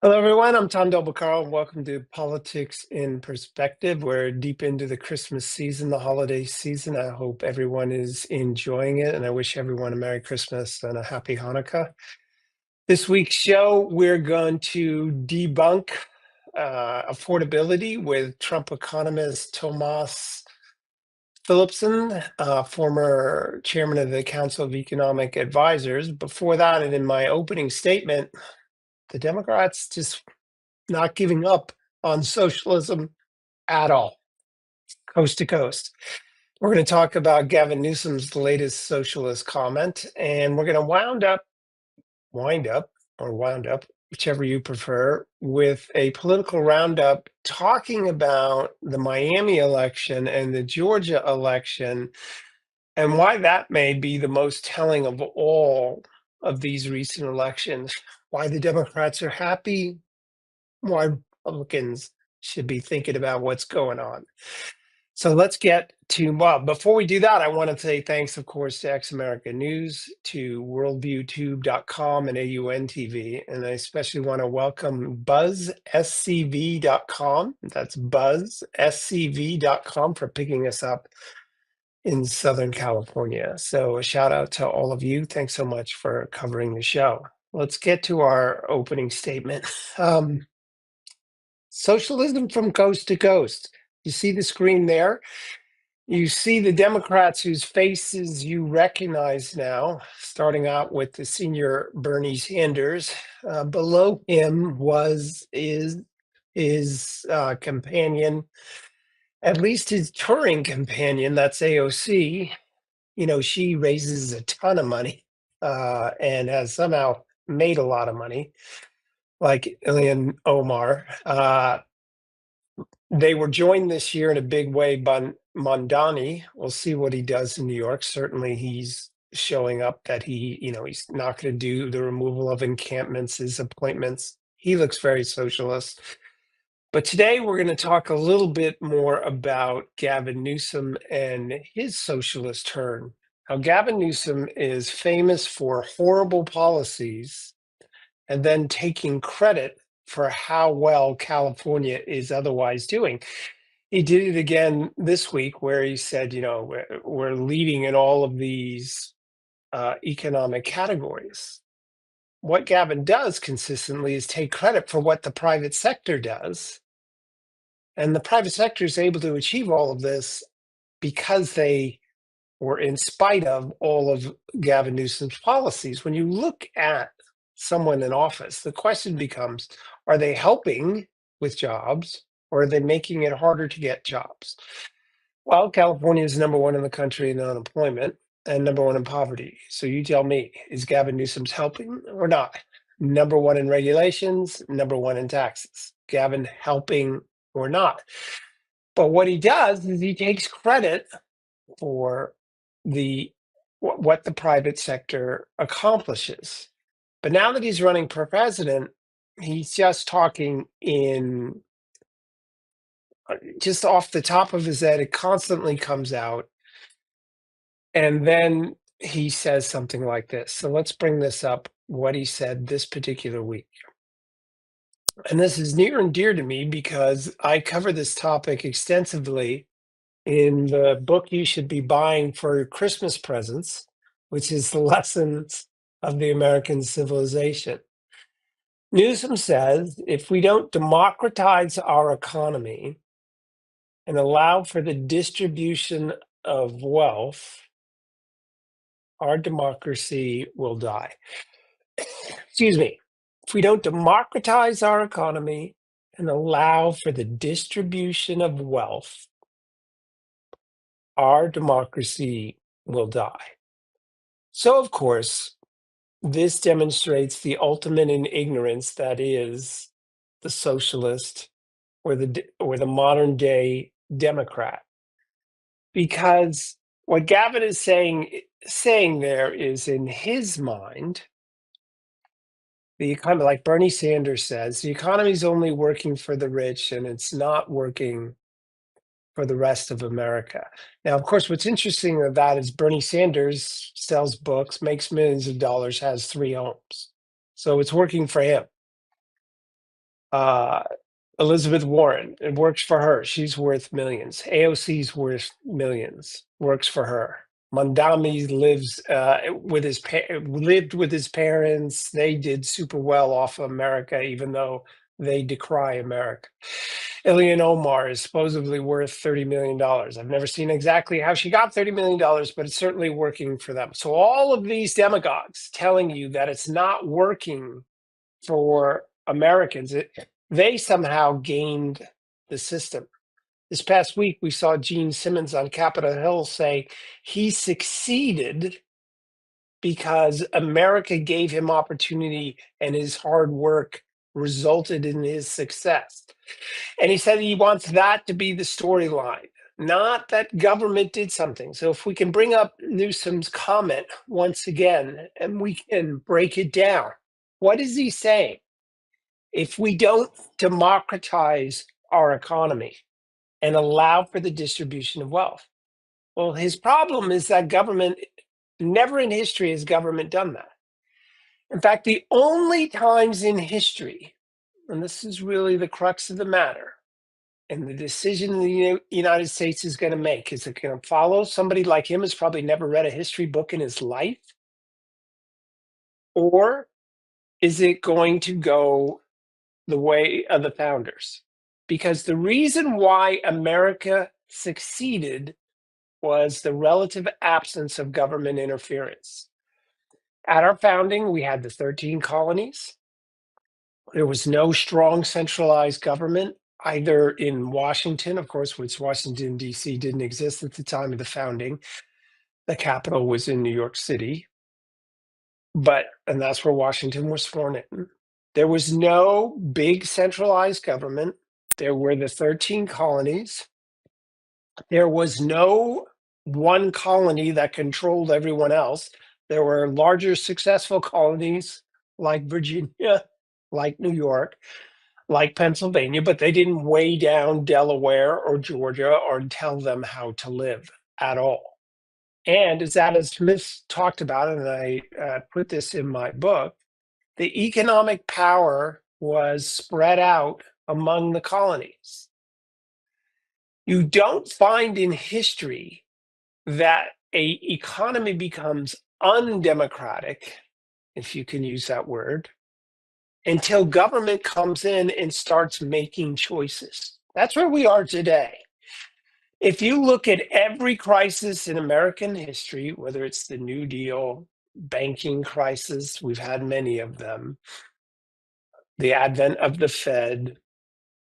Hello, everyone. I'm Tom Del Beccaro. Welcome to Politics in Perspective. We're deep into the Christmas season, the holiday season. I hope everyone is enjoying it, and I wish everyone a Merry Christmas and a Happy Hanukkah. This week's show, we're going to debunk affordability with Trump economist Tomas Philipson, former chairman of the Council of Economic Advisors. Before that, and in my opening statement, the Democrats just not giving up on socialism at all, coast to coast. We're going to talk about Gavin Newsom's latest socialist comment, and we're going to wind up, whichever you prefer, with a political roundup talking about the Miami election and the Georgia election and why that may be the most telling of all of these recent elections, why the Democrats are happy, why Republicans should be thinking about what's going on. So let's get to, well, before we do that, I want to say thanks, of course, to Ex America News, to worldviewtube.com and AUN TV. And I especially want to welcome buzzscv.com. That's buzzscv.com for picking us up in Southern California. So a shout out to all of you. Thanks so much for covering the show. Let's get to our opening statement. Socialism from coast to coast. You see the screen there? You see the Democrats whose faces you recognize now, starting out with the senior Bernie Sanders. Below him is his companion, at least his touring companion, that's AOC. You know, she raises a ton of money and has somehow made a lot of money, like Ilhan Omar. They were joined this year in a big way by Mondani. We'll see what he does in New York. Certainly, he's showing up that he's not going to do the removal of encampments, his appointments. He looks very socialist. But today we're going to talk a little bit more about Gavin Newsom and his socialist turn. Now, Gavin Newsom is famous for horrible policies and then taking credit for how well California is otherwise doing. He did it again this week where he said, we're leading in all of these economic categories. What Gavin does consistently is take credit for what the private sector does. And the private sector is able to achieve all of this because they were in spite of all of Gavin Newsom's policies. When you look at someone in office, the question becomes, are they helping with jobs or are they making it harder to get jobs? Well, California is number one in the country in unemployment and number one in poverty. So you tell me, is Gavin Newsom's helping or not? Number one in regulations, number one in taxes. Gavin helping or not? But what he does is he takes credit for what the private sector accomplishes. But now that he's running for president, he's just talking in just off the top of his head. It constantly comes out. And then he says something like this. So let's bring this up, what he said this particular week. And this is near and dear to me because I cover this topic extensively in the book you should be buying for Christmas presents, which is The Lessons of the American Civilization. Newsom says if we don't democratize our economy and allow for the distribution of wealth, our democracy will die. Excuse me. If we don't democratize our economy and allow for the distribution of wealth, our democracy will die. So, of course, this demonstrates the ultimate in ignorance that is the socialist or the modern day Democrat. Because what Gavin is saying there is, in his mind, the economy, like Bernie Sanders says, the economy is only working for the rich and it's not working for the rest of America. Now, of course, what's interesting about that is Bernie Sanders sells books, makes millions of dollars, has 3 homes. So it's working for him. Uh, Elizabeth Warren, it works for her. She's worth millions. AOC's worth millions. Works for her. Mondami lives lived with his parents. They did super well off of America, even though they decry America. Ilhan Omar is supposedly worth $30 million. I've never seen exactly how she got $30 million, but it's certainly working for them. So all of these demagogues telling you that it's not working for Americans, they somehow gained the system. This past week, we saw Gene Simmons on Capitol Hill say he succeeded because America gave him opportunity and his hard work resulted in his success. And he said he wants that to be the storyline, not that government did something. So if we can bring up Newsom's comment once again and we can break it down, what is he saying? If we don't democratize our economy and allow for the distribution of wealth, well, his problem is that government, never in history has government done that. In fact, the only times in history, and this is really the crux of the matter, and the decision the United States is going to make, is it going to follow somebody like him who's probably never read a history book in his life? Or is it going to go the way of the founders? Because the reason why America succeeded was the relative absence of government interference. At our founding, we had the 13 colonies. There was no strong centralized government, either in Washington, of course, which Washington, D.C. didn't exist at the time of the founding. The capital was in New York City, and that's where Washington was sworn in. There was no big centralized government. There were the 13 colonies. There was no one colony that controlled everyone else. There were larger successful colonies like Virginia, like New York, like Pennsylvania, but they didn't weigh down Delaware or Georgia or tell them how to live at all. And as Adam Smith talked about, and I put this in my book, the economic power was spread out among the colonies. You don't find in history that a economy becomes undemocratic, if you can use that word, until government comes in and starts making choices. That's where we are today. If you look at every crisis in American history, whether it's the New Deal, banking crisis, we've had many of them, the advent of the Fed,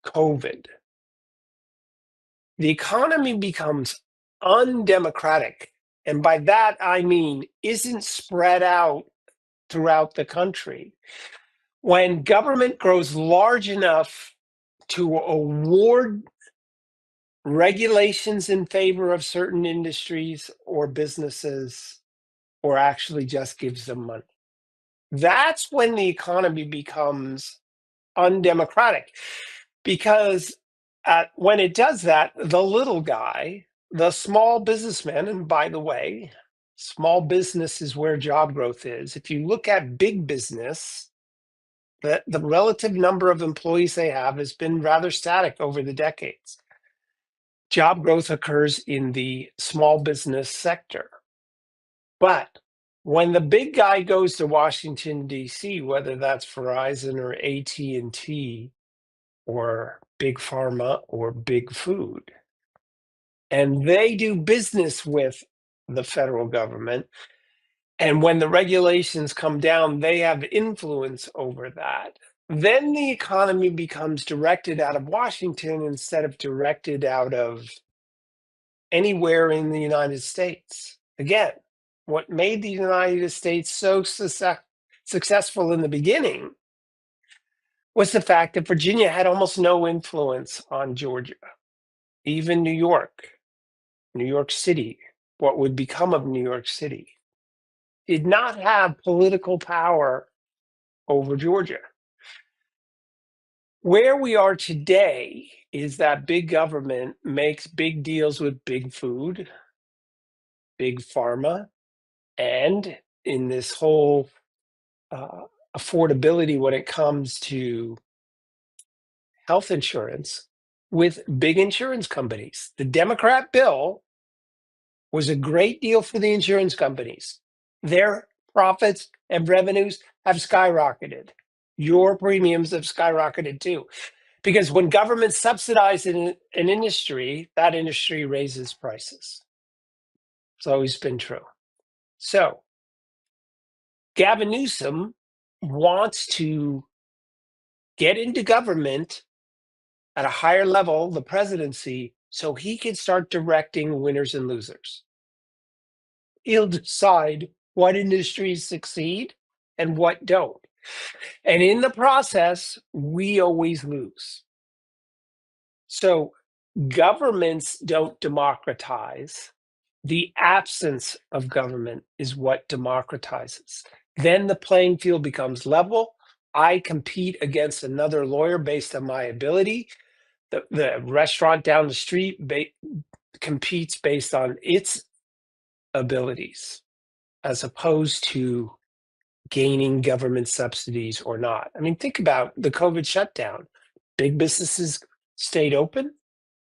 COVID, the economy becomes undemocratic. And by that, I mean, isn't spread out throughout the country. When government grows large enough to award regulations in favor of certain industries or businesses, or actually just gives them money, that's when the economy becomes undemocratic. Because when it does that, the little guy, the small businessman, and by the way, small business is where job growth is. If you look at big business, the relative number of employees they have has been rather static over the decades. Job growth occurs in the small business sector. But when the big guy goes to Washington, D.C., whether that's Verizon or AT&T or Big Pharma or Big Food, and they do business with the federal government, and when the regulations come down, they have influence over that, then the economy becomes directed out of Washington instead of directed out of anywhere in the United States. Again, what made the United States so successful in the beginning was the fact that Virginia had almost no influence on Georgia. Even New York, New York City, what would become of New York City, did not have political power over Georgia. Where we are today is that big government makes big deals with big food, big pharma, and in this whole affordability when it comes to health insurance with big insurance companies. The Democrat bill was a great deal for the insurance companies. Their profits and revenues have skyrocketed. Your premiums have skyrocketed too. Because when government subsidizes an industry, that industry raises prices. It's always been true. So Gavin Newsom wants to get into government at a higher level, the presidency, so he can start directing winners and losers. He'll decide what industries succeed and what don't. And in the process, we always lose. So governments don't democratize. The absence of government is what democratizes. Then the playing field becomes level. I compete against another lawyer based on my ability. The restaurant down the street competes based on its abilities as opposed to gaining government subsidies or not. I mean, think about the COVID shutdown. Big businesses stayed open,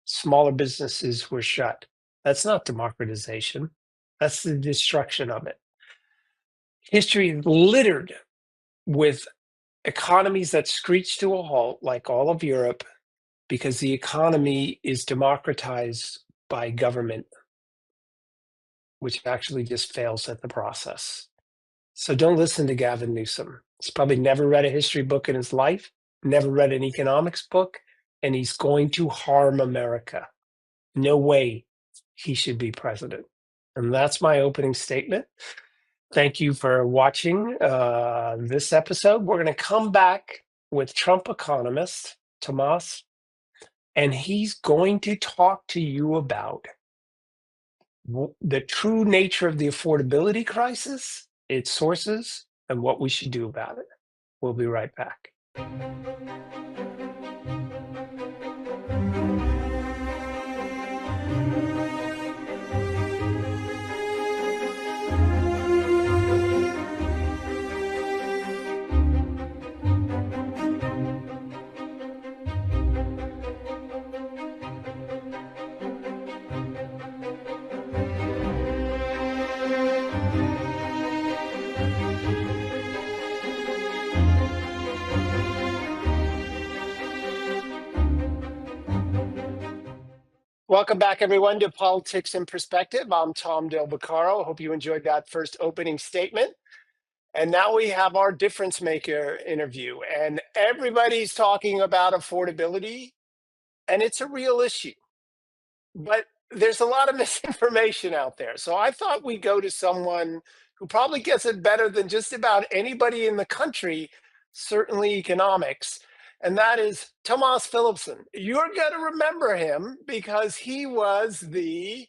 smaller businesses were shut. That's not democratization. That's the destruction of it. History is littered with economies that screech to a halt, like all of Europe, because the economy is democratized by government, which actually just fails at the process. So don't listen to Gavin Newsom. He's probably never read a history book in his life, never read an economics book, and he's going to harm America. No way he should be president. And that's my opening statement. Thank you for watching this episode. We're going to come back with Trump economist Tomas, and he's going to talk to you about the true nature of the affordability crisis, its sources, and what we should do about it. We'll be right back. Welcome back, everyone, to Politics in Perspective. I'm Tom Del Beccaro. Hope you enjoyed that first opening statement. And now we have our difference maker interview. And everybody's talking about affordability, and it's a real issue. But there's a lot of misinformation out there. So I thought we'd go to someone who probably gets it better than just about anybody in the country, certainly economics. And that is Tomas Philipson. You're going to remember him because he was the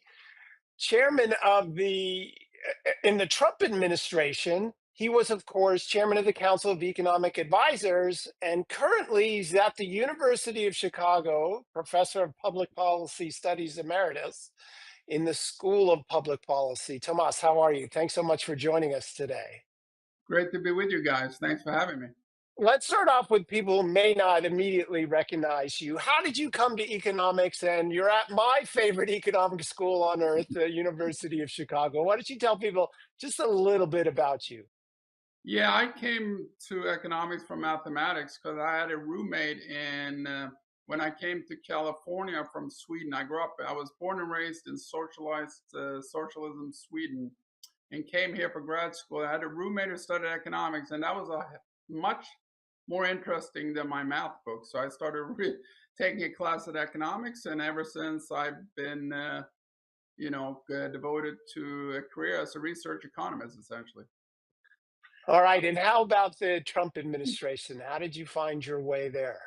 chairman of in the Trump administration. He was, of course, chairman of the Council of Economic Advisors, and currently he's at the University of Chicago, professor of public policy studies emeritus in the School of Public Policy. Tomas, how are you? Thanks so much for joining us today. Great to be with you guys. Thanks for having me. Let's start off with people who may not immediately recognize you. How did you come to economics? And you're at my favorite economic school on earth, the University of Chicago. Why don't you tell people just a little bit about you? Yeah, I came to economics from mathematics because I had a roommate when I came to California from Sweden. I was born and raised in socialism Sweden and came here for grad school. I had a roommate who studied economics, and that was much more interesting than my math book. So I started taking a class at economics, and ever since I've been, devoted to a career as a research economist, essentially. All right. And how about the Trump administration? How did you find your way there?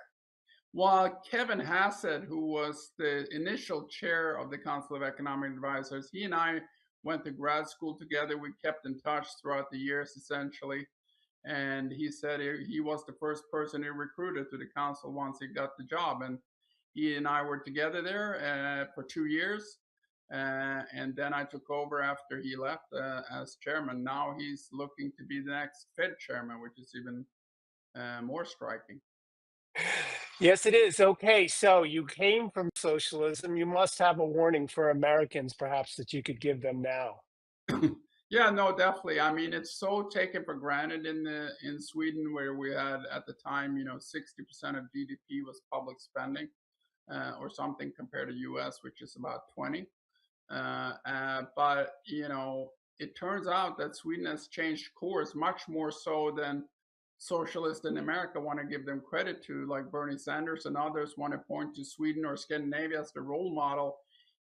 Well, Kevin Hassett, who was the initial chair of the Council of Economic Advisors, he and I went to grad school together. We kept in touch throughout the years, essentially. And he said he was the first person he recruited to the council once he got the job. And he and I were together there for 2 years. And then I took over after he left as chairman. Now he's looking to be the next Fed chairman, which is even more striking. Yes, it is. Okay, so you came from socialism. You must have a warning for Americans, perhaps, that you could give them now. Yeah, no, definitely. I mean, it's so taken for granted in Sweden, where we had at the time, 60% of GDP was public spending, or something, compared to US, which is about 20. But it turns out that Sweden has changed course much more so than socialists in America want to give them credit to, like Bernie Sanders and others want to point to Sweden or Scandinavia as the role model,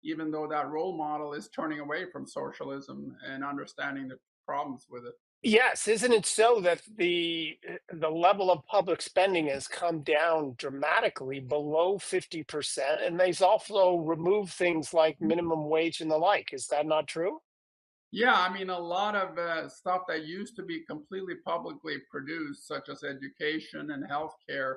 even though that role model is turning away from socialism and understanding the problems with it. Yes, isn't it so that the level of public spending has come down dramatically below 50%, and they've also removed things like minimum wage and the like. Is that not true? Yeah, I mean, a lot of stuff that used to be completely publicly produced, such as education and healthcare,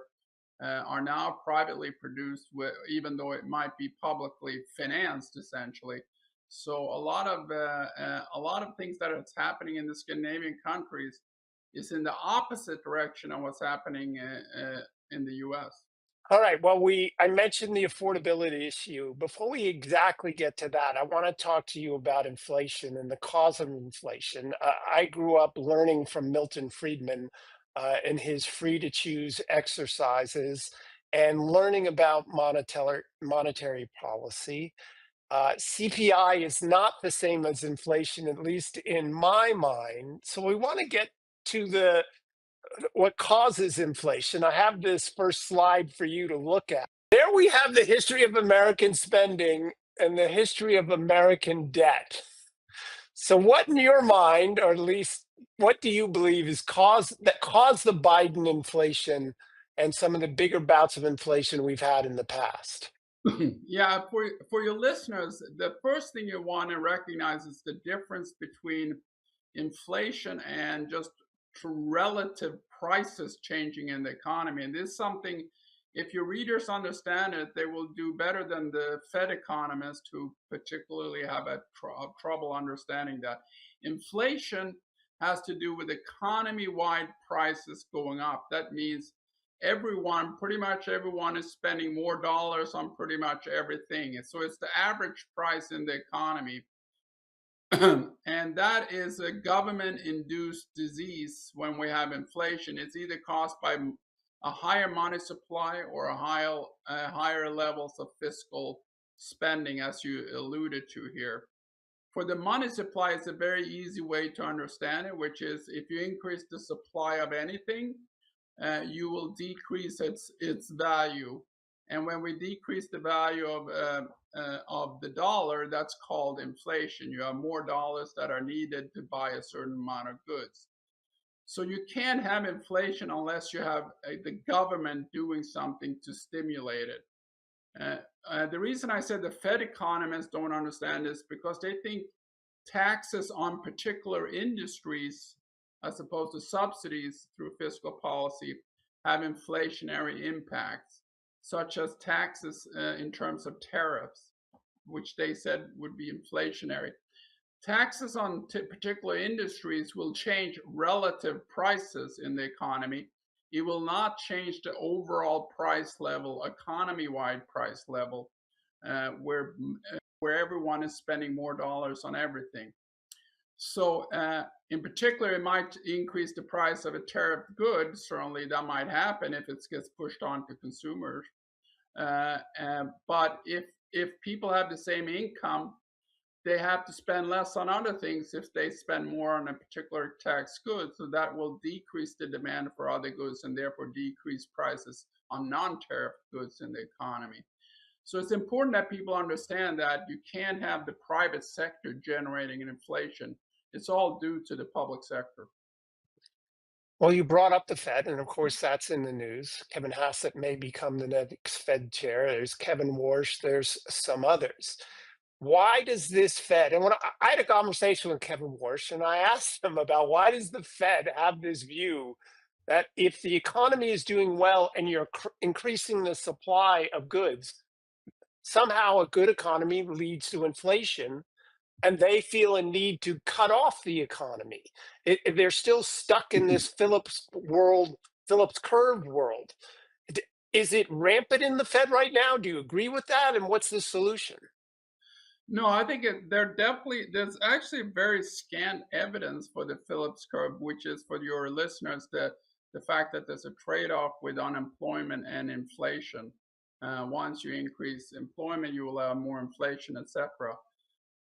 are now privately produced, even though it might be publicly financed, essentially. So a lot of things that is happening in the Scandinavian countries is in the opposite direction of what's happening in the U.S. All right. Well, I mentioned the affordability issue. Before we exactly get to that, I want to talk to you about inflation and the cause of inflation. I grew up learning from Milton Friedman in his free to choose exercises and learning about monetary policy. CPI is not the same as inflation, at least in my mind. So we want to get to the what causes inflation. I have this first slide for you to look at. There we have the history of American spending and the history of American debt. So, what in your mind, or at least what do you believe is caused the Biden inflation and some of the bigger bouts of inflation we've had in the past? Yeah, for your listeners, the first thing you want to recognize is the difference between inflation and just relative prices changing in the economy. And this is something, if your readers understand it, they will do better than the Fed economists, who particularly have trouble understanding that. Inflation has to do with economy wide prices going up. That means pretty much everyone, is spending more dollars on pretty much everything. And so it's the average price in the economy. And that is a government induced disease when we have inflation. It's either caused by a higher money supply or higher levels of fiscal spending, as you alluded to here. For the money supply, it's a very easy way to understand it, which is if you increase the supply of anything, you will decrease its value. And when we decrease the value of the dollar, that's called inflation. You have more dollars that are needed to buy a certain amount of goods. So you can't have inflation unless you have the government doing something to stimulate it. The reason I said the Fed economists don't understand this because they think taxes on particular industries, as opposed to subsidies through fiscal policy, have inflationary impacts, such as taxes in terms of tariffs, which they said would be inflationary. Taxes on particular industries will change relative prices in the economy. It will not change the overall price level, economy wide price level, where everyone is spending more dollars on everything. So, in particular, it might increase the price of a tariff good. Certainly, that might happen if it gets pushed on to consumers. But if people have the same income, they have to spend less on other things if they spend more on a particular tax good. So that will decrease the demand for other goods and therefore decrease prices on non-tariff goods in the economy. So it's important that people understand that you can't have the private sector generating an inflation. It's all due to the public sector. Well, you brought up the Fed, and of course, that's in the news. Kevin Hassett may become the next Fed chair. There's Kevin Warsh, there's some others. Why does this Fed, and when I had a conversation with Kevin Warsh, and I asked him about why does the Fed have this view that if the economy is doing well and you're increasing the supply of goods, somehow a good economy leads to inflation, and they feel a need to cut off the economy. They're still stuck in this Phillips curve world. Is it rampant in the Fed right now? Do you agree with that? And what's the solution? No, I think there's actually very scant evidence for the Phillips curve, which is for your listeners the fact that there's a trade-off with unemployment and inflation. Once you increase employment, you will have more inflation, etc.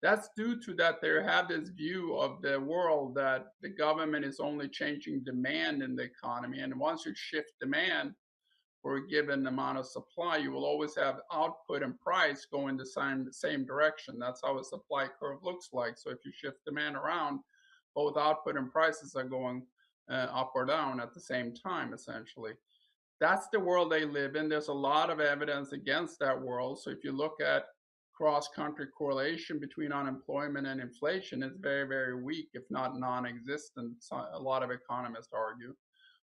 That's due to that they have this view of the world that the government is only changing demand in the economy, and once you shift demand for a given amount of supply, you will always have output and price go in the same direction. That's how a supply curve looks like. So if you shift demand around, both output and prices are going up or down at the same time, essentially. That's the world they live in. There's a lot of evidence against that world. So if you look at cross country correlation between unemployment and inflation, it's very, very weak, if not non existent. So a lot of economists argue,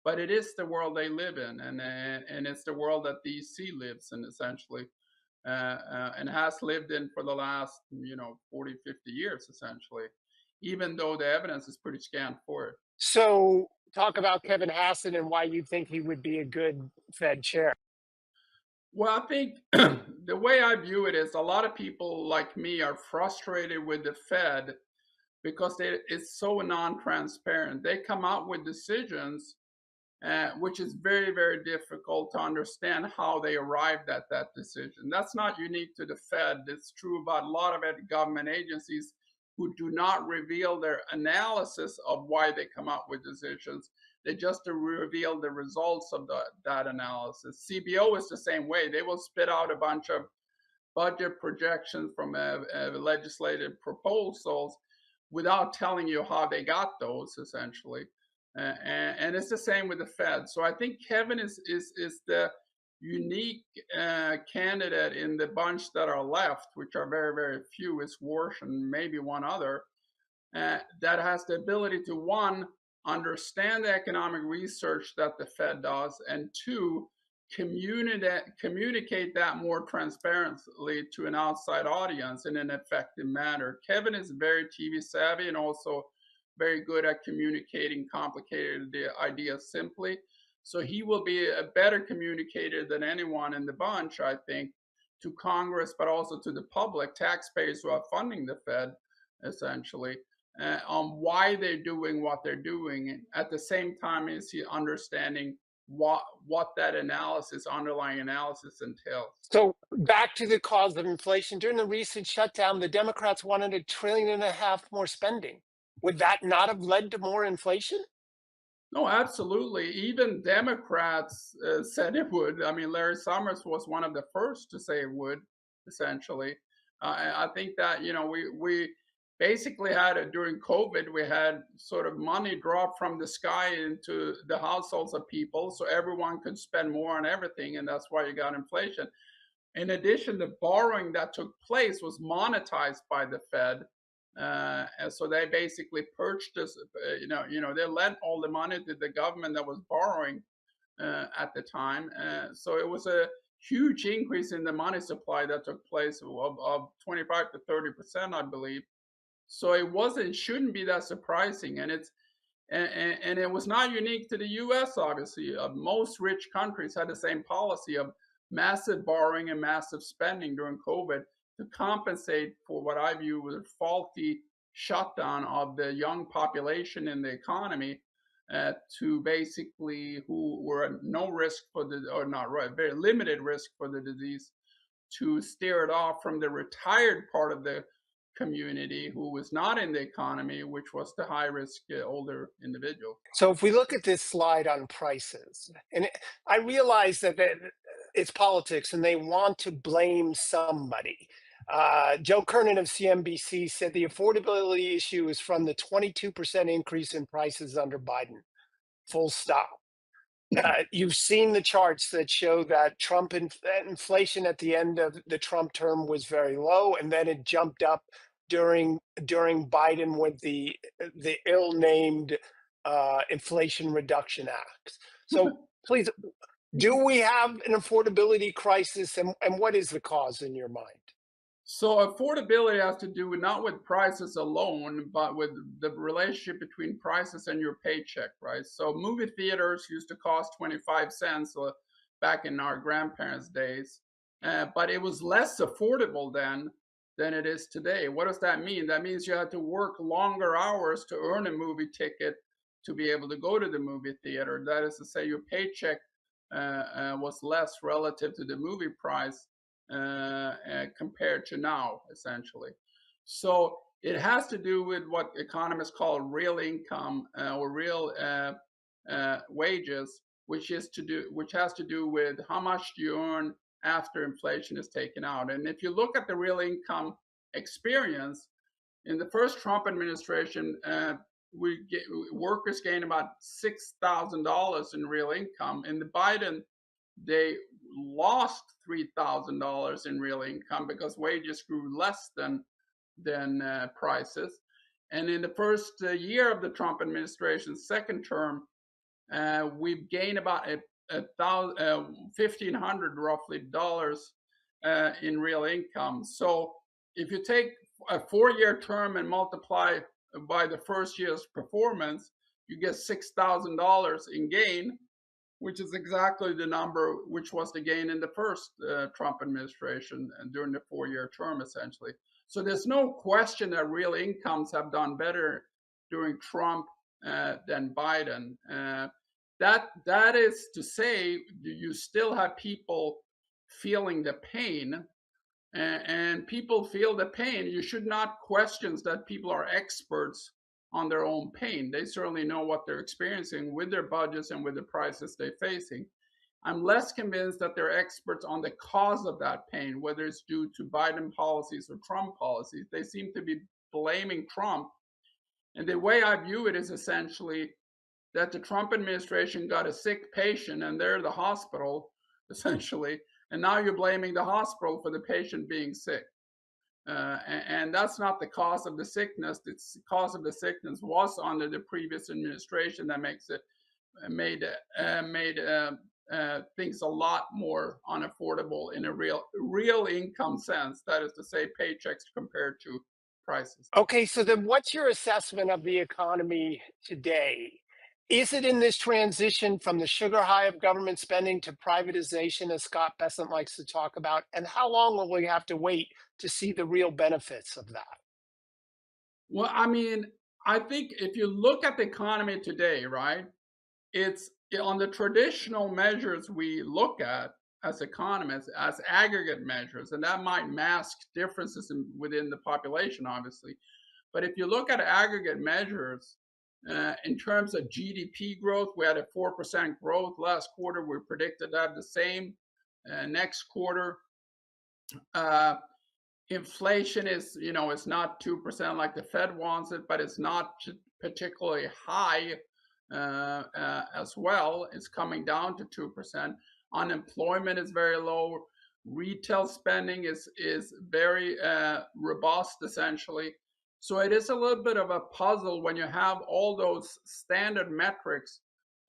but it is the world they live in, and it's the world that DC lives in, essentially, and has lived in for the last 40, 50 years, essentially, even though the evidence is pretty scant for it. So talk about Kevin Hassett and why you think he would be a good Fed chair. Well, I think the way I view it is a lot of people like me are frustrated with the Fed because it's so non-transparent. They come out with decisions, which is very, very difficult to understand how they arrived at that decision. That's not unique to the Fed. It's true about a lot of government agencies who do not reveal their analysis of why they come up with decisions. They just reveal the results of that analysis. CBO is the same way. They will spit out a bunch of budget projections from legislative proposals without telling you how they got those, essentially. And it's the same with the Fed. So I think Kevin is the unique candidate in the bunch that are left, which are very, very few. It's Warsh and maybe one other, that has the ability to, one, understand the economic research that the Fed does, and two, communicate that more transparently to an outside audience in an effective manner. Kevin is very TV savvy and also very good at communicating complicated ideas simply. So he will be a better communicator than anyone in the bunch, I think, to Congress, but also to the public, taxpayers who are funding the Fed, essentially, on why they're doing what they're doing. At the same time, is he understanding what that underlying analysis entails. So back to the cause of inflation. During the recent shutdown, the Democrats wanted $1.5 trillion more spending. Would that not have led to more inflation? No, absolutely. Even Democrats said it would. I mean, Larry Summers was one of the first to say it would, essentially. I think that, we basically had it during COVID, we had sort of money drop from the sky into the households of people so everyone could spend more on everything. And that's why you got inflation. In addition, the borrowing that took place was monetized by the Fed, and so they basically purchased, they lent all the money to the government that was borrowing at the time. So it was a huge increase in the money supply that took place of 25 to 30%, I believe. So it shouldn't be that surprising, and it was not unique to the U.S. Obviously, most rich countries had the same policy of massive borrowing and massive spending during COVID to compensate for what I view was a faulty shutdown of the young population in the economy, to basically who were at no risk for the, or not right, very limited risk for the disease, to steer it off from the retired part of the community who was not in the economy, which was the high risk older individual. So if we look at this slide on prices, and I realize that it's politics and they want to blame somebody. Joe Kernan of CNBC said the affordability issue is from the 22% increase in prices under Biden. Full stop. You've seen the charts that show that inflation at the end of the Trump term was very low, and then it jumped up during Biden with the ill-named Inflation Reduction Act. So please, do we have an affordability crisis, and what is the cause in your mind? So affordability has to do not with prices alone, but with the relationship between prices and your paycheck, right? So movie theaters used to cost 25 cents back in our grandparents' days, but it was less affordable then than it is today. What does that mean? That means you had to work longer hours to earn a movie ticket to be able to go to the movie theater. That is to say, your paycheck was less relative to the movie price compared to now, essentially. So it has to do with what economists call real income or real wages, which has to do with how much do you earn after inflation is taken out. And if you look at the real income experience in the first Trump administration, workers gained about $6,000 in real income. In the Biden, they lost $3,000 in real income because wages grew less than prices. And in the first year of the Trump administration's second term, we've gained about $1,500 roughly dollars in real income. So if you take a 4-year term and multiply by the first year's performance, you get $6,000 in gain, which is exactly the number which was the gain in the first Trump administration during the 4-year term, essentially. So there's no question that real incomes have done better during Trump than Biden. That is to say, you still have people feeling the pain, and people feel the pain. You should not question that people are experts on their own pain. They certainly know what they're experiencing with their budgets and with the prices they're facing. I'm less convinced that they're experts on the cause of that pain, whether it's due to Biden policies or Trump policies. They seem to be blaming Trump. And the way I view it is essentially that the Trump administration got a sick patient and they're the hospital, essentially. And now you're blaming the hospital for the patient being sick. And that's not the cause of the sickness. The cause of the sickness was under the previous administration that made things a lot more unaffordable in a real income sense. That is to say, paychecks compared to prices. Okay, so then what's your assessment of the economy today? Is it in this transition from the sugar high of government spending to privatization, as Scott Bessent likes to talk about? And how long will we have to wait to see the real benefits of that? Well, I mean, I think if you look at the economy today, right, it's on the traditional measures we look at as economists as aggregate measures, and that might mask differences within the population, obviously. But if you look at aggregate measures, in terms of GDP growth, we had a 4% growth last quarter. We predicted to have the same next quarter. Inflation is, it's not 2% like the Fed wants it, but it's not particularly high as well. It's coming down to 2%. Unemployment is very low. Retail spending is very robust, essentially. So it is a little bit of a puzzle when you have all those standard metrics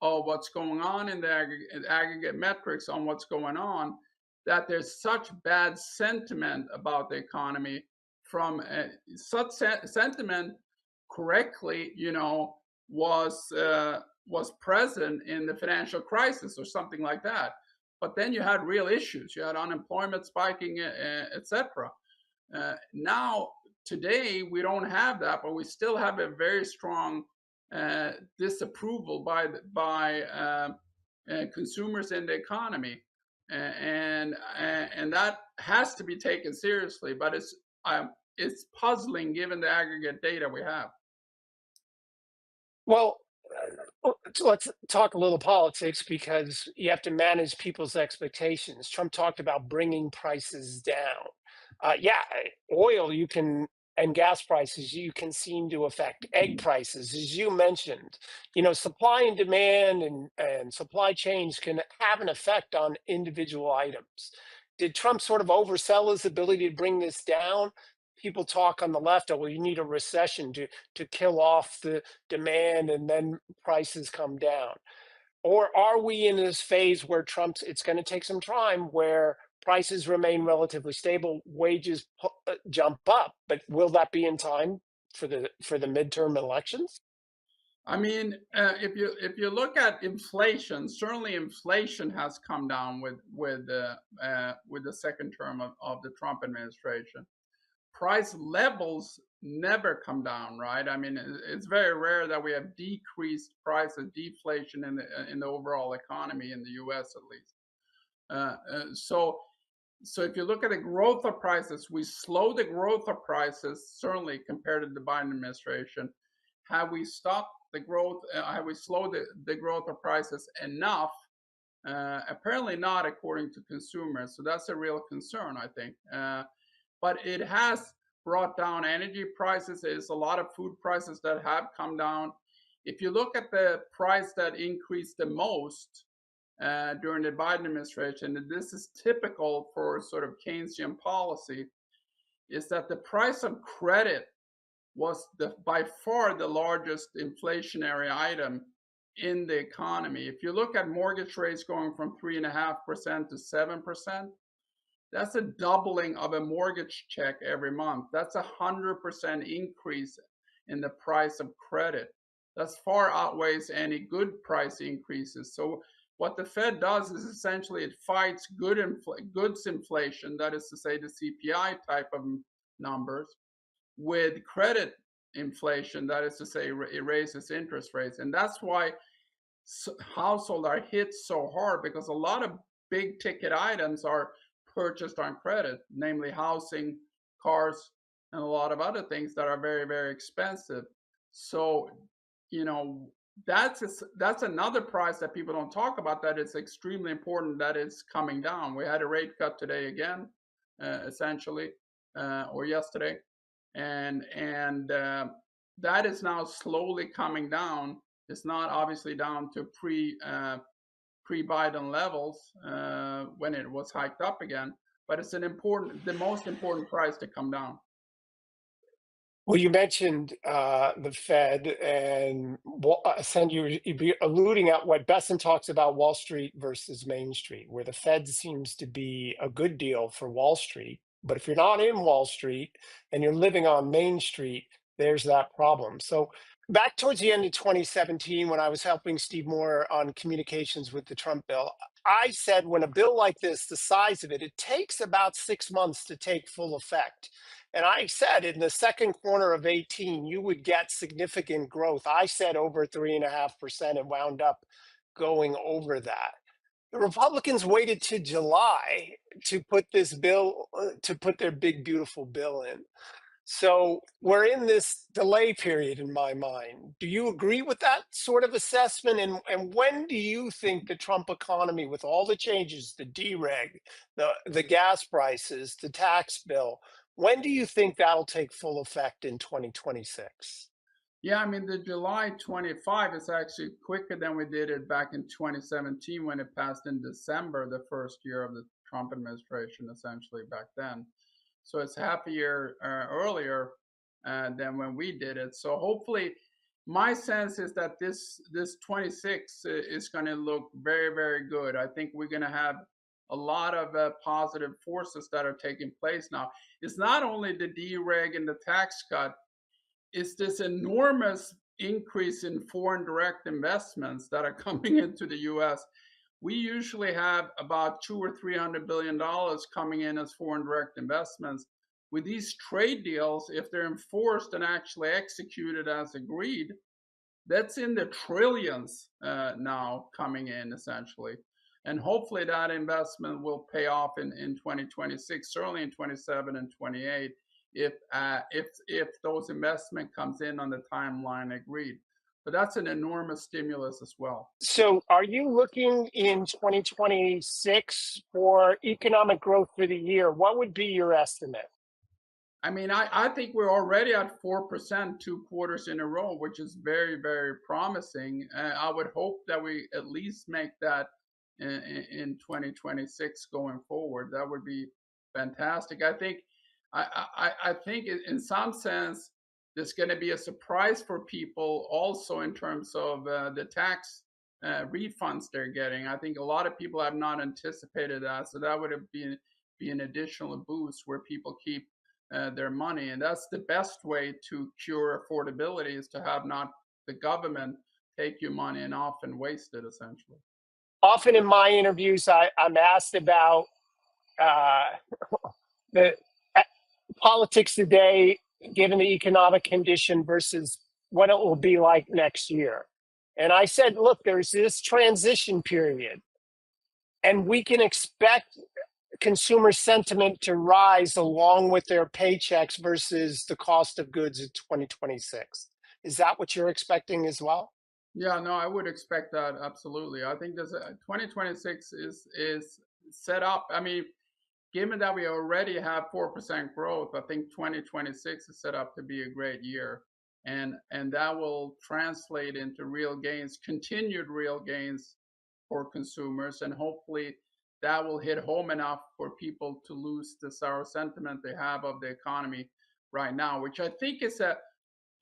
of what's going on in the aggregate metrics on what's going on, that there's such bad sentiment about the economy from such sentiment correctly, was present in the financial crisis or something like that. But then you had real issues. You had unemployment spiking, etc. Now, today, we don't have that, but we still have a very strong disapproval by consumers in the economy, and that has to be taken seriously. But it's puzzling given the aggregate data we have. Well, let's talk a little politics because you have to manage people's expectations. Trump talked about bringing prices down. Yeah, oil and gas prices you can seem to affect. Egg prices, as you mentioned, supply and demand and supply chains can have an effect on individual items. Did Trump sort of oversell his ability to bring this down? People talk on the left, oh, well, you need a recession to kill off the demand and then prices come down. Or are we in this phase where it's going to take some time where prices remain relatively stable, wages jump up, but will that be in time for the midterm elections? I mean, if you look at inflation, certainly inflation has come down with the second term of the Trump administration. Price levels never come down, right? I mean, it's very rare that we have decreased prices, deflation in the overall economy in the U.S. at least. So if you look at the growth of prices, we slow the growth of prices certainly compared to the Biden administration. Have we stopped the growth? Have we slowed the growth of prices enough? Apparently not, according to consumers. So that's a real concern, I think. But it has brought down energy prices. There's a lot of food prices that have come down. If you look at the price that increased the most during the Biden administration, and this is typical for sort of Keynesian policy, is that the price of credit was by far the largest inflationary item in the economy. If you look at mortgage rates going from 3.5% to 7%, that's a doubling of a mortgage check every month. That's 100% increase in the price of credit. That's far outweighs any good price increases. So what the Fed does is essentially it fights goods inflation, that is to say the CPI type of numbers, with credit inflation, that is to say it raises interest rates. And that's why households are hit so hard, because a lot of big ticket items are purchased on credit, namely housing, cars, and a lot of other things that are very, very expensive. So, you know, that's another price that people don't talk about, that is extremely important, that is coming down. We had a rate cut today again, essentially, or yesterday, and that is now slowly coming down. It's not obviously down to pre-Biden levels when it was hiked up again, but it's the most important price to come down. Well, you mentioned the Fed, and you'd be alluding at what Besson talks about Wall Street versus Main Street, where the Fed seems to be a good deal for Wall Street. But if you're not in Wall Street and you're living on Main Street, there's that problem. So back towards the end of 2017, when I was helping Steve Moore on communications with the Trump bill, I said when a bill like this, the size of it, it takes about 6 months to take full effect. And I said in the second quarter of 18, you would get significant growth. I said over 3.5%, and wound up going over that. The Republicans waited to July to put to put their big, beautiful bill in. So we're in this delay period in my mind. Do you agree with that sort of assessment? And when do you think the Trump economy, with all the changes, the dereg, the gas prices, the tax bill, when do you think that'll take full effect in 2026? Yeah, I mean, the July 25 is actually quicker than we did it back in 2017 when it passed in December, the first year of the Trump administration, essentially back then. So it's half a year earlier than when we did it. So hopefully, my sense is that this 26 is going to look very, very good. I think we're going to have a lot of positive forces that are taking place now. It's not only the dereg and the tax cut, it's this enormous increase in foreign direct investments that are coming into the U.S. We usually have about $200 or $300 coming in as foreign direct investments. With these trade deals, if they're enforced and actually executed as agreed, that's in the trillions now coming in essentially. And hopefully that investment will pay off in 2026, certainly in 27 and 28, if those investment comes in on the timeline agreed. But that's an enormous stimulus as well. So are you looking in 2026 for economic growth for the year? What would be your estimate? I mean, I think we're already at 4% 2 quarters in a row, which is very, very promising. I would hope that we at least make that in 2026 going forward. That would be fantastic. I think in some sense, there's going to be a surprise for people also in terms of the tax refunds they're getting. I think a lot of people have not anticipated that. So that would be an additional boost where people keep their money. And that's the best way to cure affordability, is to have not the government take your money and often waste it essentially. Often in my interviews, I'm asked about uh, the uh, politics today, given the economic condition versus what it will be like next year. And I said, look, there's this transition period, and we can expect consumer sentiment to rise along with their paychecks versus the cost of goods in 2026. Is that what you're expecting as well? Yeah, no, I would expect that absolutely. I think this 2026 is set up. I mean, given that we already have 4% growth, I think 2026 is set up to be a great year, and that will translate into real gains, continued real gains for consumers, and hopefully that will hit home enough for people to lose the sour sentiment they have of the economy right now, which I think is a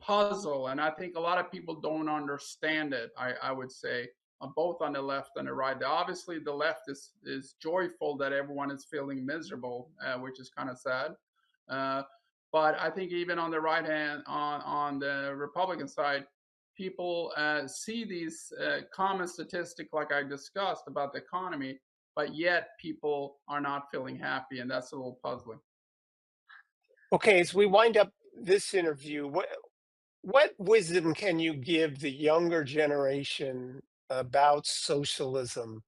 puzzle, and I think a lot of people don't understand it. I would say both on the left and the right. Obviously, the left is joyful that everyone is feeling miserable, which is kind of sad. Uh, but I think even on the right hand, on the Republican side, people see these common statistics like I discussed about the economy, but yet people are not feeling happy, and that's a little puzzling. Okay, as we wind up this interview, what wisdom can you give the younger generation about socialism?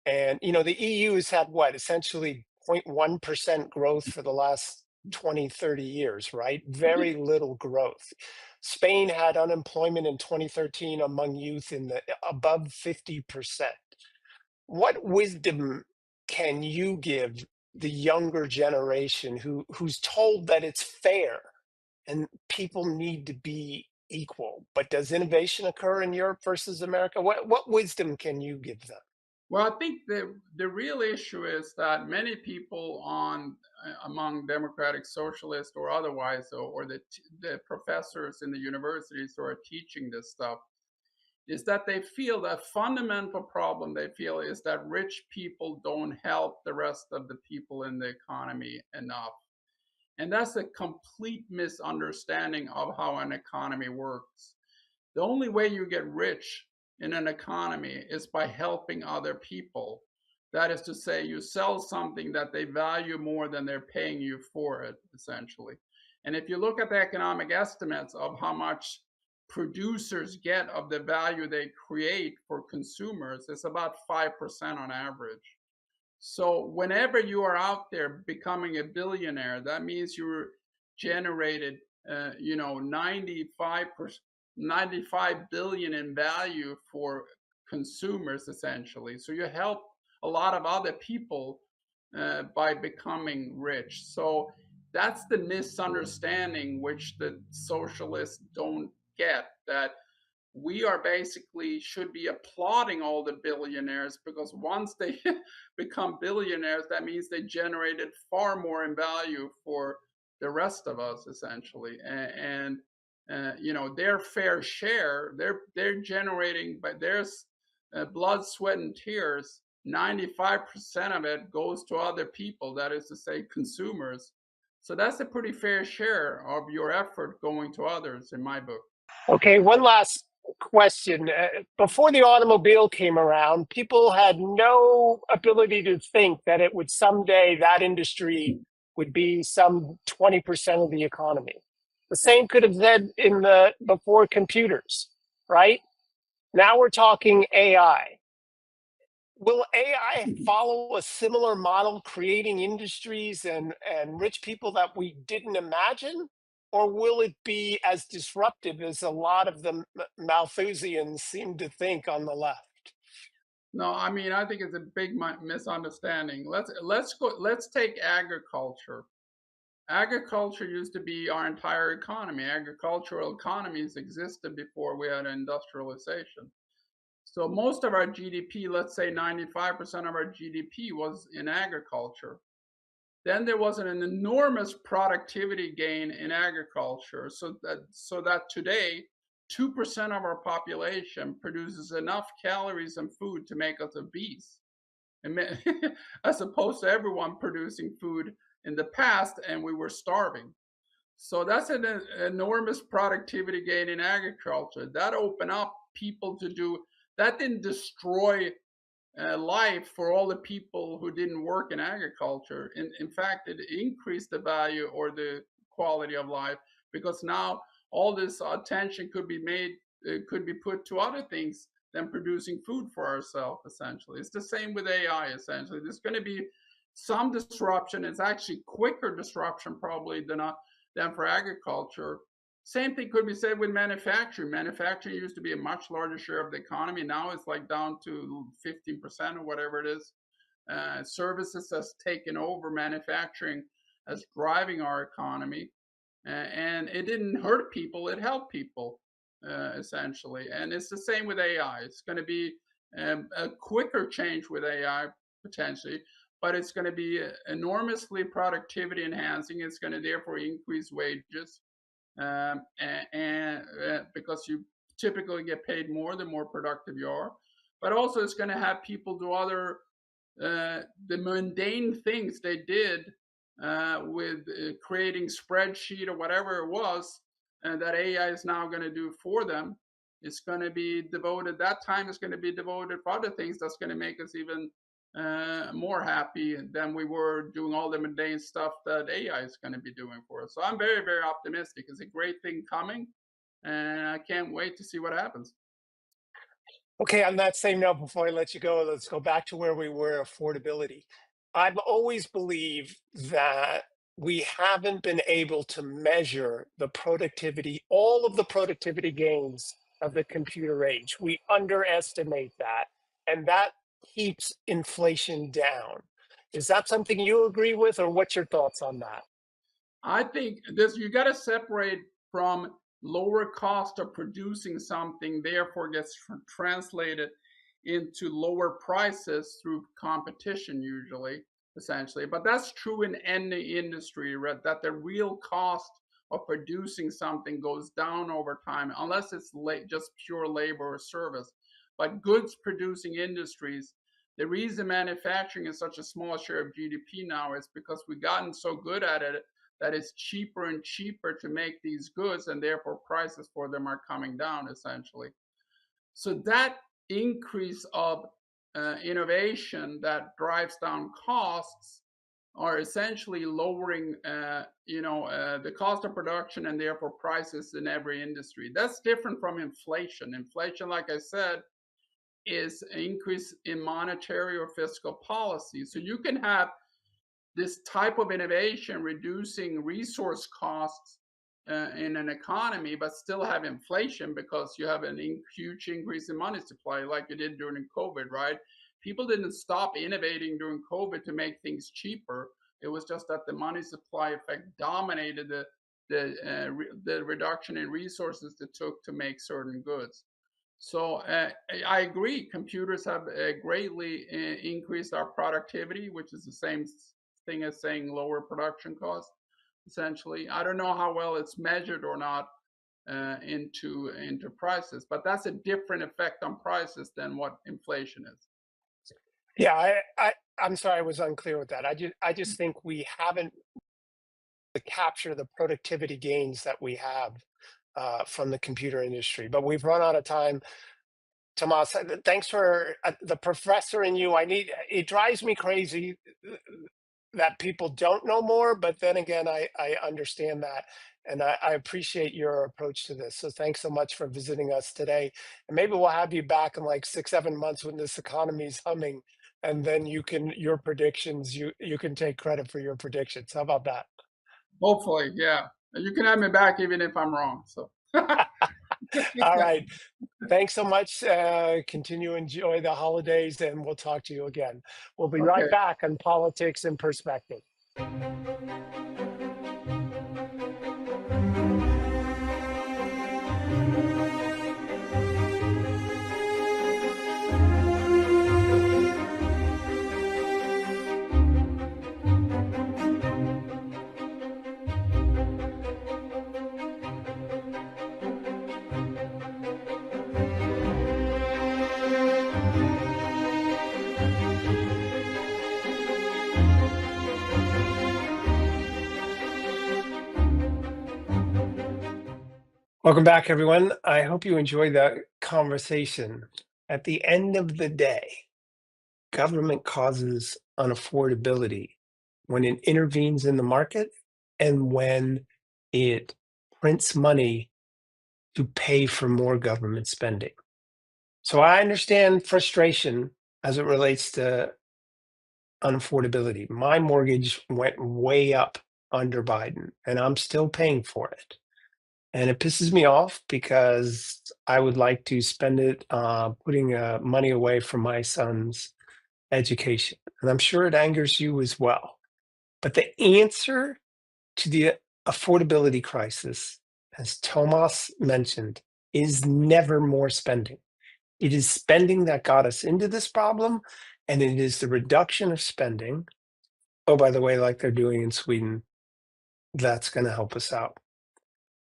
And the EU has had what, essentially 0.1% growth for the last 20, 30 years, right? Very little growth. Spain had unemployment in 2013 among youth in the above 50%. What wisdom can you give the younger generation who's told that it's fair and people need to be equal? But does innovation occur in Europe versus America? What wisdom can you give them? Well, I think the real issue is that many people on among democratic socialists or otherwise, or the professors in the universities who are teaching this stuff, is that they feel that fundamental problem they feel is that rich people don't help the rest of the people in the economy enough. And that's a complete misunderstanding of how an economy works. The only way you get rich in an economy is by helping other people. That is to say, you sell something that they value more than they're paying you for it, essentially. And if you look at the economic estimates of how much producers get of the value they create for consumers, it's about 5% on average. So whenever you are out there becoming a billionaire, that means you generated, 95 billion in value for consumers essentially. So you help a lot of other people by becoming rich. So that's the misunderstanding which the socialists don't get, that we are basically should be applauding all the billionaires because once they become billionaires, that means they generated far more in value for the rest of us essentially. And their fair share, they're generating by their blood, sweat, and tears. 95% of it goes to other people. That is to say, consumers. So that's a pretty fair share of your effort going to others, in my book. Okay, one last question. Before the automobile came around, people had no ability to think that it would someday, that industry would be some 20% of the economy. The same could have said in the before computers, right? Now we're talking AI. Will AI follow a similar model, creating industries and rich people that we didn't imagine? Or will it be as disruptive as a lot of the Malthusians seem to think on the left? No, I mean I think it's a big misunderstanding. Let's take agriculture. Agriculture used to be our entire economy. Agricultural economies existed before we had industrialization. So most of our GDP, let's say 95% of our GDP was in agriculture. Then there was an enormous productivity gain in agriculture, so that today 2% of our population produces enough calories and food to make us obese, as opposed to everyone producing food in the past and we were starving. So that's an enormous productivity gain in agriculture. That opened up people to do, that didn't destroy life for all the people who didn't work in agriculture. In fact, it increased the value or the quality of life, because now all this attention could be made, could be put to other things than producing food for ourselves, essentially. It's the same with AI, essentially. There's going to be some disruption. It's actually quicker disruption probably than for agriculture. Same thing could be said with manufacturing. Manufacturing used to be a much larger share of the economy. Now it's like down to 15% or whatever it is. Services has taken over manufacturing as driving our economy. And it didn't hurt people, it helped people, essentially. And it's the same with AI. It's going to be a quicker change with AI, potentially, but it's going to be enormously productivity enhancing. It's going to therefore increase wages, and because you typically get paid more the more productive you are. But also, it's going to have people do other the mundane things they did with creating spreadsheet or whatever it was, and that AI is now going to do for them. It's going to be devoted. That time is going to be devoted for other things. That's going to make us even more happy than we were doing all the mundane stuff that AI is going to be doing for us. So I'm very, very optimistic. It's a great thing coming, and I can't wait to see what happens. Okay, on that same note, before I let you go, let's go back to where we were, affordability. I've always believed that we haven't been able to measure the productivity, all of the productivity gains of the computer age. We underestimate that, and that keeps inflation down. Is that something you agree with, or what's your thoughts on that? I think this, you got to separate from lower cost of producing something, therefore gets translated into lower prices through competition, usually, essentially. But that's true in any industry, right? That the real cost of producing something goes down over time, unless it's just pure labor or service. But goods producing industries, the reason manufacturing is such a small share of GDP now is because we've gotten so good at it that it's cheaper and cheaper to make these goods, and therefore prices for them are coming down, essentially. So that increase of innovation that drives down costs are essentially lowering, the cost of production and therefore prices in every industry. That's different from inflation. Inflation, like I said, is an increase in monetary or fiscal policy. So you can have this type of innovation reducing resource costs in an economy, but still have inflation because you have huge increase in money supply, like you did during COVID, right? People didn't stop innovating during COVID to make things cheaper. It was just that the money supply effect dominated the reduction in resources it took to make certain goods. So I agree. Computers have greatly increased our productivity, which is the same thing as saying lower production costs. Essentially, I don't know how well it's measured or not into prices, but that's a different effect on prices than what inflation is. Yeah, I'm sorry I was unclear with that. I just think we haven't captured the productivity gains that we have from the computer industry. But we've run out of time. Tomas, thanks for the professor in you. It drives me crazy that people don't know more, but then again, I understand that. And I appreciate your approach to this. So thanks so much for visiting us today. And maybe we'll have you back in like 6, 7 months when this economy is humming. And then your predictions, you can take credit for your predictions. How about that? Hopefully, yeah. You can have me back even if I'm wrong. So, All right. Thanks so much. Continue to enjoy the holidays, and we'll talk to you again. We'll be right okay. back on Politics and Perspective. Welcome back, everyone. I hope you enjoyed that conversation. At the end of the day, government causes unaffordability when it intervenes in the market and when it prints money to pay for more government spending. So I understand frustration as it relates to unaffordability. My mortgage went way up under Biden, and I'm still paying for it. And it pisses me off because I would like to spend it putting money away for my son's education. And I'm sure it angers you as well. But the answer to the affordability crisis, as Tomas mentioned, is never more spending. It is spending that got us into this problem, and it is the reduction of spending. Oh, by the way, like they're doing in Sweden, that's going to help us out.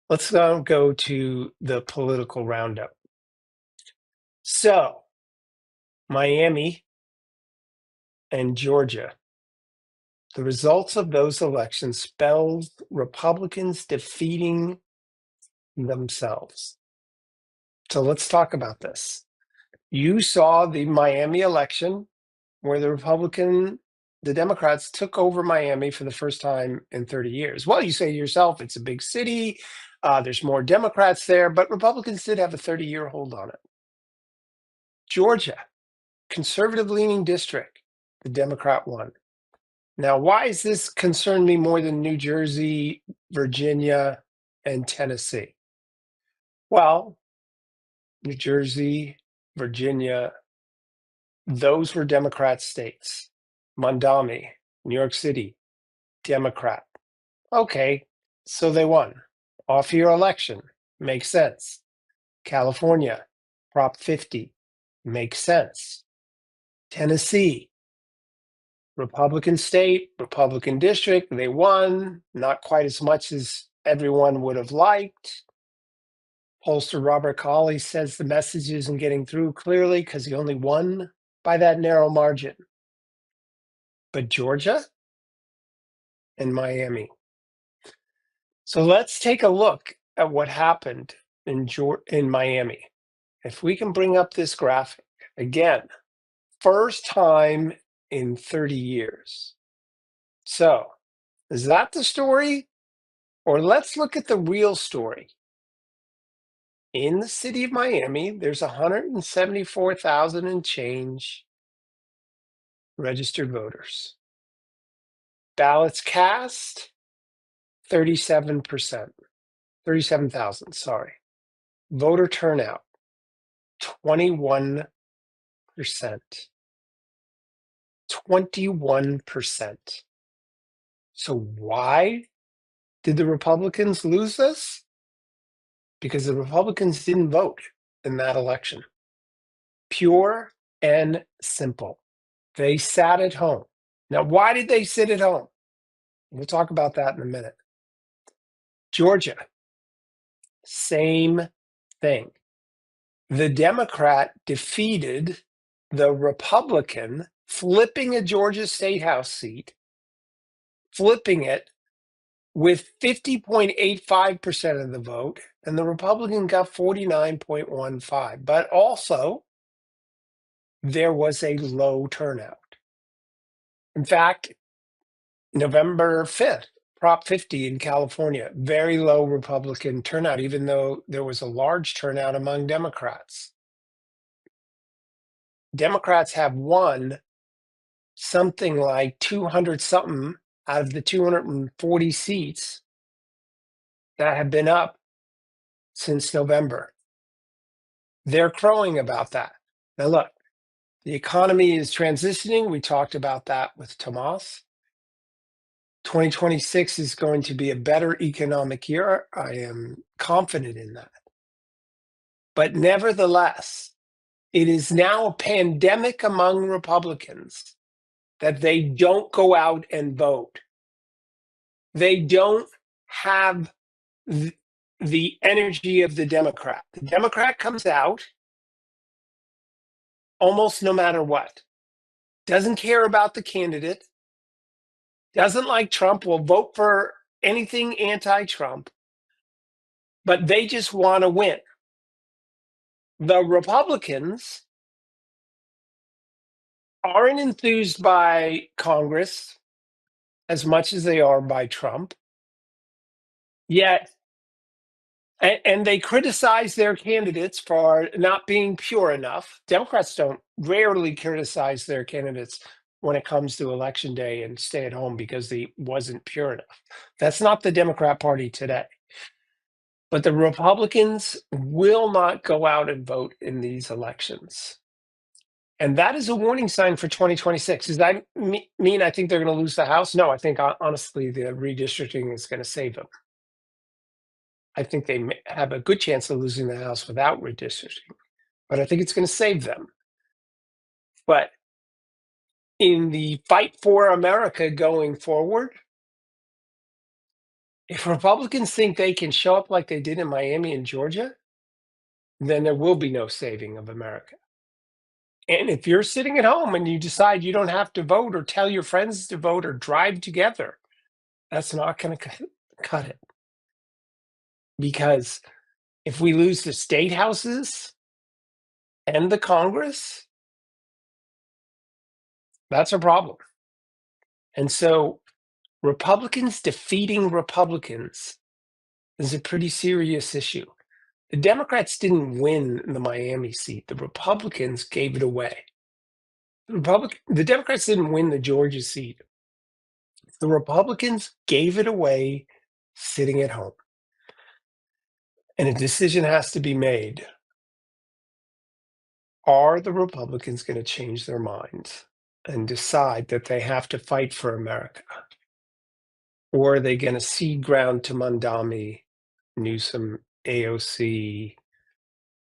Let's now go to the political roundup. So, Miami and Georgia, the results of those elections spells Republicans defeating themselves. So let's talk about this. You saw the Miami election where the Democrats took over Miami for the first time in 30 years. Well, you say to yourself, it's a big city, there's more Democrats there, but Republicans did have a 30-year hold on it. Georgia, conservative leaning district, the Democrat won. Now, why does this concern me more than New Jersey, Virginia, and Tennessee? Well, New Jersey, Virginia, those were Democrat states. Mondami, New York City, Democrat. Okay, so they won. Off year election, makes sense. California, Prop 50, makes sense. Tennessee, Republican state, Republican district, they won, not quite as much as everyone would have liked. Pollster Robert Cauley says the message isn't getting through clearly because he only won by that narrow margin. But Georgia and Miami. So let's take a look at what happened in Miami. If we can bring up this graphic again, first time in 30 years. So is that the story? Or let's look at the real story. In the city of Miami, there's 174,000 and change registered voters. Ballots cast, 37%, 37,000, sorry. Voter turnout, 21%. 21%. So why did the Republicans lose this? Because the Republicans didn't vote in that election. Pure and simple. They sat at home. Now, why did they sit at home? We'll talk about that in a minute. Georgia, same thing. The Democrat defeated the Republican, flipping a Georgia State House seat, flipping it with 50.85% of the vote, and the Republican got 49.15. But also, there was a low turnout. In fact, November 5th, Prop 50 in California, very low Republican turnout, even though there was a large turnout among Democrats. Democrats have won something like 200 something out of the 240 seats that have been up since November. They're crowing about that. Now, look, the economy is transitioning. We talked about that with Tomas. 2026 is going to be a better economic year. I am confident in that. But nevertheless, it is now a pandemic among Republicans that they don't go out and vote. They don't have the energy of the Democrat. The Democrat comes out almost no matter what, doesn't care about the candidate, doesn't like Trump, will vote for anything anti-Trump, but they just want to win. The Republicans aren't enthused by Congress as much as they are by Trump. Yet, and they criticize their candidates for not being pure enough. Democrats don't rarely criticize their candidates when it comes to election day and stay at home because they wasn't pure enough. That's not the Democrat Party today. But the Republicans will not go out and vote in these elections. And that is a warning sign for 2026. Does that mean I think they're going to lose the House? No, I think honestly the redistricting is going to save them. I think they have a good chance of losing the House without redistricting, but I think it's going to save them. But in the fight for America going forward, if Republicans think they can show up like they did in Miami and Georgia, then there will be no saving of America. And if you're sitting at home and you decide you don't have to vote or tell your friends to vote or drive together, that's not going to cut it. Because if we lose the state houses and the Congress, that's a problem. And so Republicans defeating Republicans is a pretty serious issue. The Democrats didn't win the Miami seat. The Republicans gave it away. The Democrats didn't win the Georgia seat. The Republicans gave it away sitting at home. And a decision has to be made. Are the Republicans going to change their minds and decide that they have to fight for America? Or are they going to cede ground to Mondami, Newsom, AOC,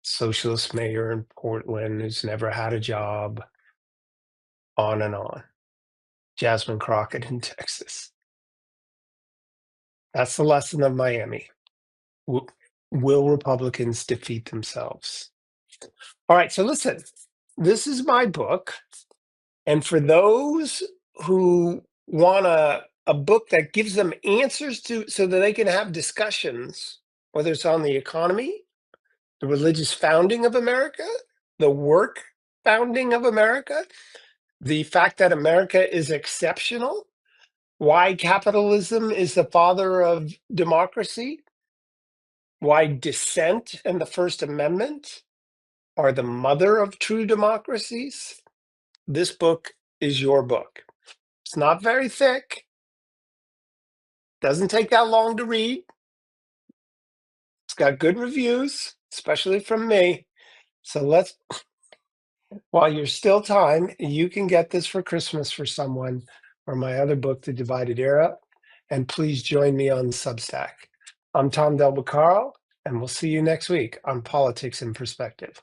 socialist mayor in Portland who's never had a job, on and on? Jasmine Crockett in Texas. That's the lesson of Miami. Will Republicans defeat themselves? All right, so listen, this is my book. And for those who want a book that gives them answers to so that they can have discussions, whether it's on the economy, the religious founding of America, the work founding of America, the fact that America is exceptional, why capitalism is the father of democracy, why dissent and the First Amendment are the mother of true democracies, this book is your book. It's not very thick. Doesn't take that long to read. It's got good reviews, especially from me. So while you're still time, you can get this for Christmas for someone, or my other book, The Divided Era. And please join me on Substack. I'm Tom Del Beccaro, and we'll see you next week on Politics in Perspective.